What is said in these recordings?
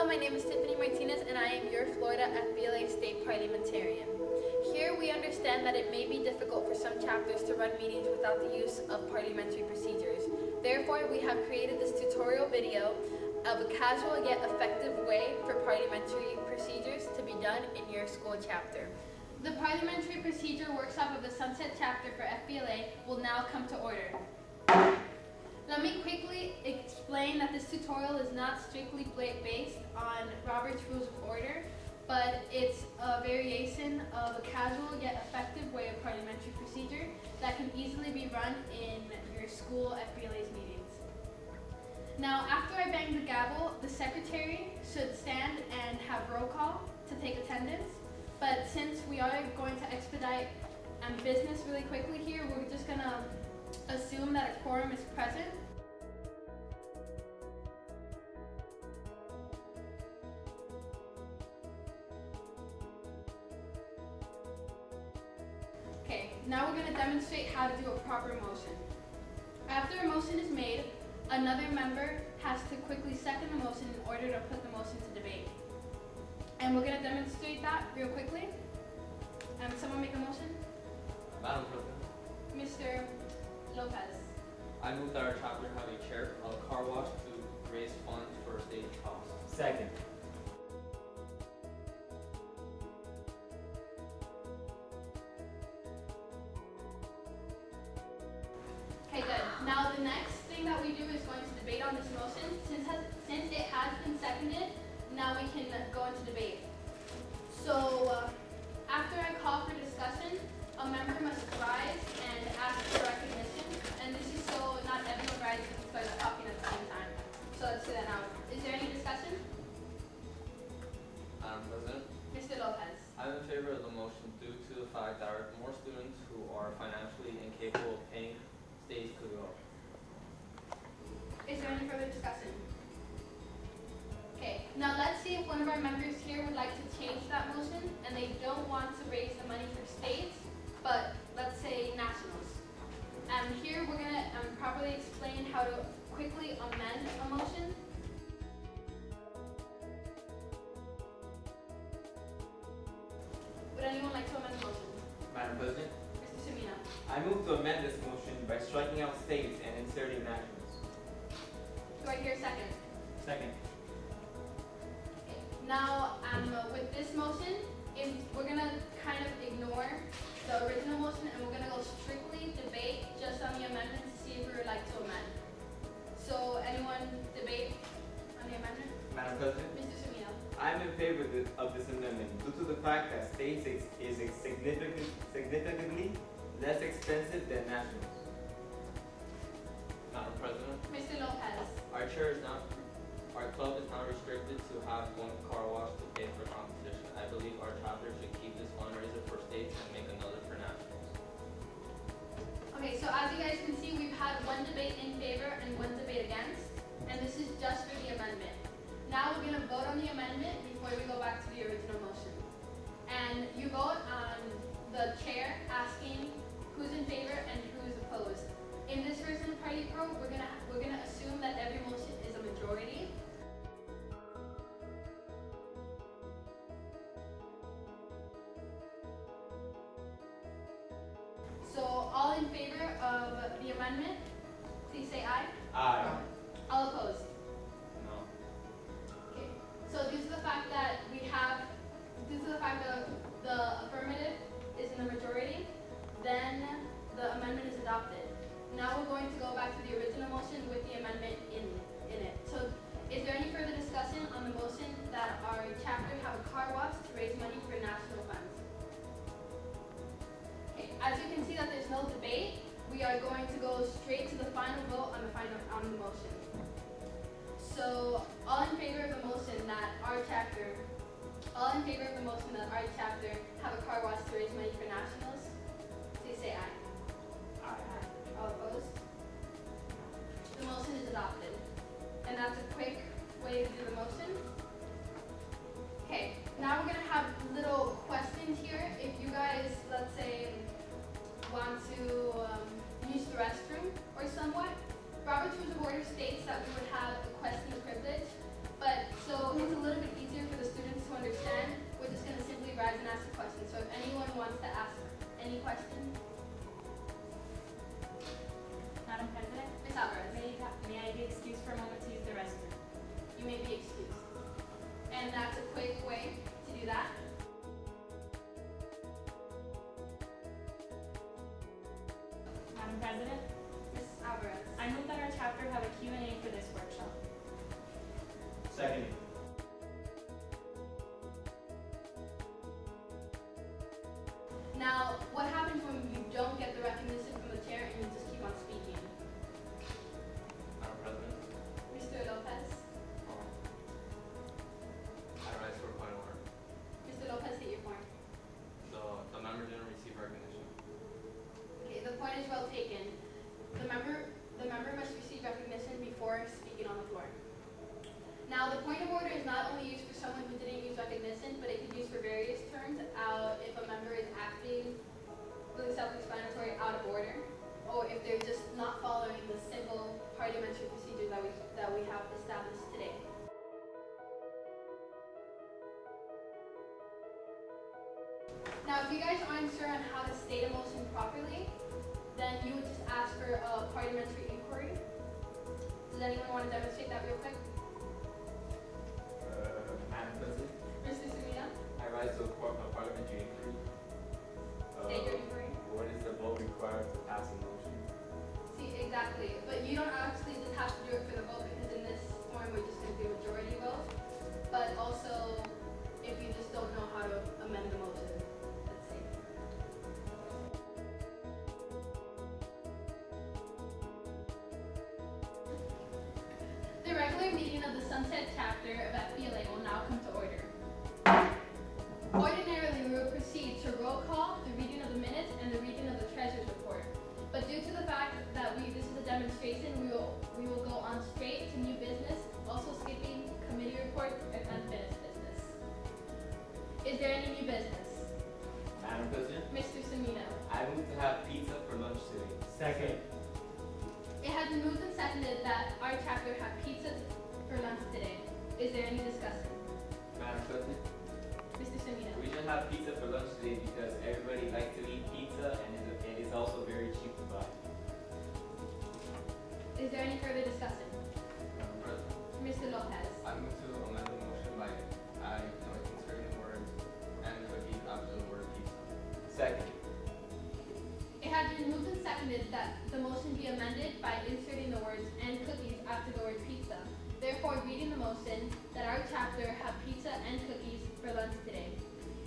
my name is Tiffany Martinez and I am your Florida FBLA State Parliamentarian. Here we understand that it may be difficult for some chapters to run meetings without the use of parliamentary procedures. Therefore, we have created this tutorial video of a casual yet effective way for parliamentary procedures to be done in your school chapter. The parliamentary procedure workshop of the Sunset chapter for FBLA will now come to order. Let me quickly explain that this tutorial is not strictly based on Robert's Rules of Order, but it's a variation of a casual yet effective way of parliamentary procedure that can easily be run in your school FBLA's meetings. Now, after I bang the gavel, the secretary should stand and have roll call to take attendance, but since we are going to expedite business really quickly here, we're just going to assume that a quorum is present. Okay, now we're going to demonstrate how to do a proper motion. After a motion is made, another member has to quickly second the motion in order to put the motion to debate. And we're going to demonstrate that real quickly. Someone make a motion? Madam President. Mr. Lopez. I move that our chapter have a chair, a car wash to raise funds for stage costs. Second. Okay, good. Now the next thing that we do is going to debate on this motion. Since it has been seconded, now we can go into debate. So after I call for discussion, a member must rise and ask for recognition. And this is so not everyone rises and starts talking at the same time. So let's do that now. Is there any discussion? Madam President. Mr. Lopez. I'm in favor of the motion due to the fact that more students who are financially incapable of paying stage could go. Is there any further discussion? Okay, now let's see if one of our members here would like to change that motion and they don't want to raise the money for states, but let's say nationals. Here we're going to properly explain how to quickly amend a motion. Would anyone like to amend the motion? Madam President, Mr. Semina. I move to amend this motion by striking out states and inserting nationals. Do I hear a second? Second. Okay. Now, with this motion, we're going to kind of ignore the original motion and we're going to go strictly debate just on the amendment to see if we would like to amend. So, anyone debate on the amendment? Madam President, Mr. Semina. I am in favor of this amendment due to the fact that states is significantly less expensive than nationals. Madam President. Mr. Lopez. Our club is not restricted to have one car wash to pay for competition. I believe our chapter should keep this fundraiser for states and make another for nationals. Okay, so as you guys can see, we've had one debate in favor and one debate against, and this is just for the amendment. Now we're going to vote on the amendment before we go back to the original motion. And you vote on the chair asking who's in favor and who's opposed. In this version of Party Pro, we're gonna assume that every motion is a majority. So all in favor of the amendment, please say aye. Aye. All opposed. No. Okay. So due to the fact that the affirmative is in the majority, then the amendment is adopted. Now we're going to go back to the original motion with the amendment in it. So is there any further discussion on the motion that our chapter have a car wash to raise money for national funds? Okay, as you can see that there's no debate, we are going to go straight to the final vote on the final Second. Now, what happens when you don't get the recognition from the chair and you just keep on speaking? Madam President, Mr. Lopez? I rise for a point of order. Mr. Lopez, hit your point. The member didn't receive recognition. Okay, the point is well taken. The member must receive recognition before speaking on the floor. Now, the point of order is not only used for someone who didn't use recognition, but it can be used for various terms. If a member is acting really self-explanatory out of order, or if they're just not following the simple parliamentary procedure that we have established today. Now, if you guys aren't sure on how to state a motion properly, then you would just ask for a parliamentary inquiry. Does anyone want to demonstrate that real quick? Madam President, Mr. Sumida, I rise to a parliamentary inquiry. state your inquiry. What is the vote required to pass a motion? See, exactly. But you don't actually just have to do it for the vote, because in this form we're just going to do majority vote. But also, if you just don't know how to amend the motion, let's see. The regular meeting of the Sunset chapter of FBLA will now come to order. Ordinarily, we will proceed to roll call, the reading of the minutes, and the reading of the treasurer's report. But due to the fact that this is a demonstration, we will go on straight to new business, also skipping committee reports and unfinished business. Is there any new business? Madam President, Mr. Semino. I move to have pizza for lunch today. Second. It has been moved and seconded that our chapter have pizza for lunch today. Is there any discussion? Madam President, Mr. Semino. we should have pizza for lunch today because everybody likes to eat pizza and it is also very cheap to buy. Is there any further discussion? Madam President, Mr. Lopez. I move to amend the motion by adding inserting the word and cookies after the word pizza. Second. It has been moved and seconded that the motion be amended by inserting the words "and cookies" after the word pizza. Therefore, reading the motion that our chapter have pizza and cookies for lunch today.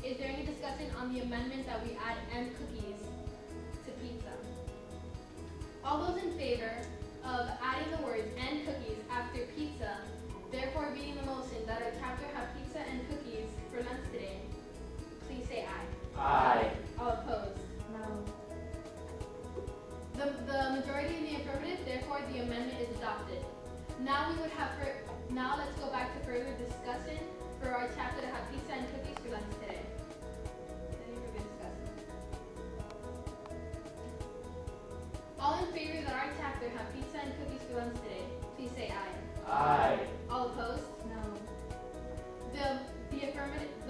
Is there any discussion on the amendment that we add "and cookies" to pizza? All those in favor of adding the words "and cookies" after pizza, therefore reading the motion that our chapter have pizza and cookies for lunch today, please say aye. Aye. All opposed? No. The majority in the affirmative, therefore the amendment is adopted. Now let's go back to further discussion for our chapter to have pizza and cookies for lunch today. Any further discussion? All in favor that our chapter have pizza and cookies for lunch today, please say aye. Aye. All opposed? No.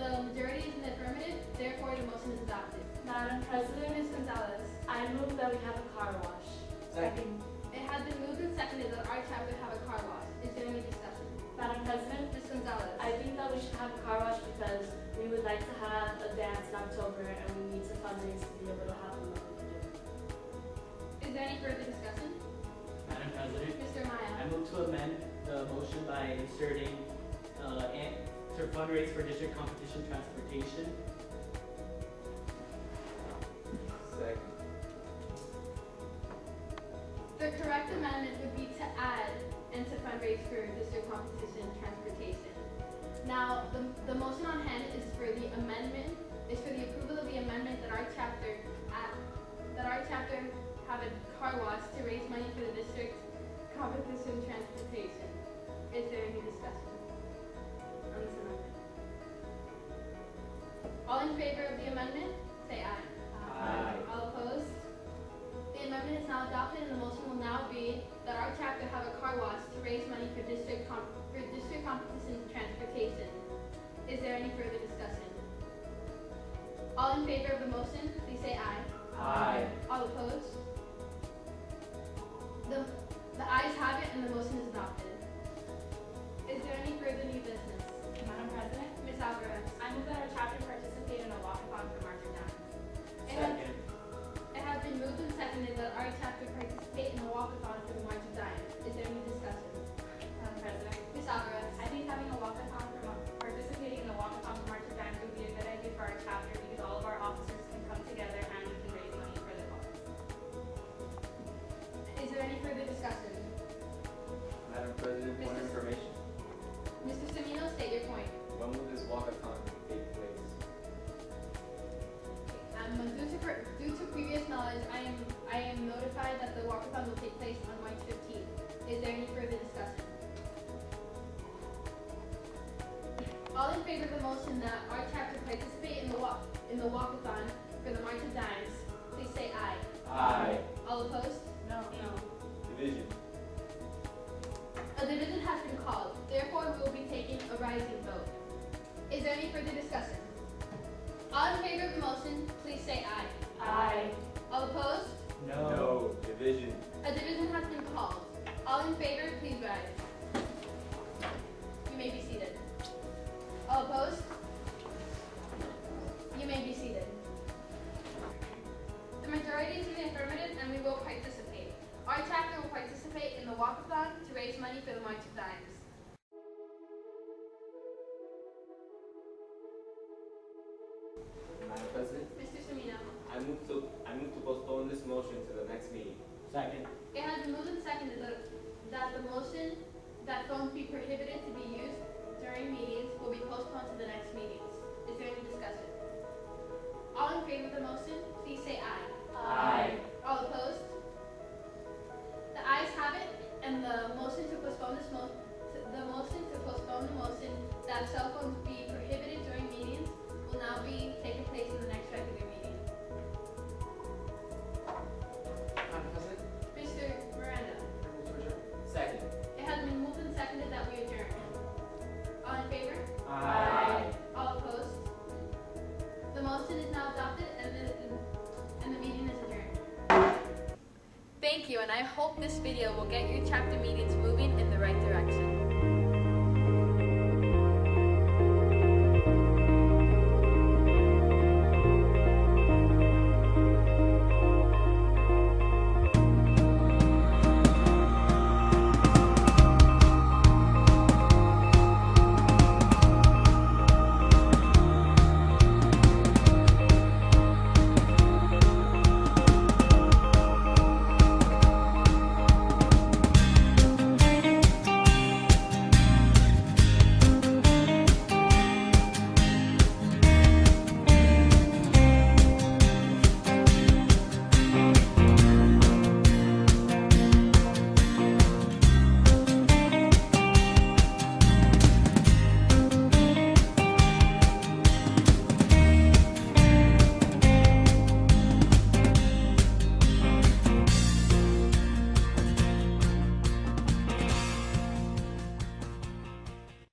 The majority is in the affirmative, therefore the motion is adopted. Madam President, Ms. Gonzalez. I move that we have a car wash. Second. It has been moved and seconded that our chapter have a car wash. Is there any discussion? Madam President, Ms. Gonzalez. I think that we should have a car wash because we would like to have a dance in October and we need to fundraise to be able to have the money to do it. Is there any further discussion? Madam President, Mr. Maya. I move to amend the motion by inserting and to fundraise for district competition transportation. Second. The correct amendment would be to add and to fundraise for district competition transportation. Now, the motion on hand is for the approval of the amendment that our chapter have a car wash to raise money for the district competition transportation. Is there any discussion on this amendment? All in favor of the amendment, say aye. Aye. All opposed? The amendment is now adopted and the motion will now read that our chapter have a car wash to raise money for district competition transportation. Is there any further discussion? All in favor of the motion, please say aye. Aye. All opposed? The ayes have it and the motion is adopted. Is there any further new business? Madam President, Ms. Alvarez. I move that our chapter participate in a walkathon for March of Dimes. Second. It has been moved and seconded that our chapter participate in a walkathon for the March of Dimes. Is there any discussion? Madam President, Ms. Alvarez. I think having a All in favor of the motion that our chapter participate in the walkathon for the March of Dimes, please say aye. Aye. All opposed? No. Division. A division has been called. Therefore, we will be taking a rising vote. Is there any further discussion? All in favor of the motion, please say aye. Aye. All opposed? No. Division. A division has been called. All in favor, please rise. You may be seated. All opposed? You may be seated. The majority is in the affirmative and we will participate. Our chapter will participate in the walkathon to raise money for the March of Dimes. Madam President, Mr. Semino. I move to postpone this motion to the next meeting. Second. It has been moved and seconded that the motion that phones be prohibited to be used during meetings will be postponed to the next meetings. Is there any discussion? All in favor of the motion, please say aye. Aye. All opposed? The ayes have it, and the motion to postpone the motion that cell phones be prohibited during meetings will now be taking place in the next regular meeting. Madam President, Mr. Miranda, I move to adjourn. Second. it has been moved and seconded that we adjourn. All in favor? Aye. All opposed? The motion is now adopted and the meeting is adjourned. Thank you, and I hope this video will get your chapter meetings moving in the right direction.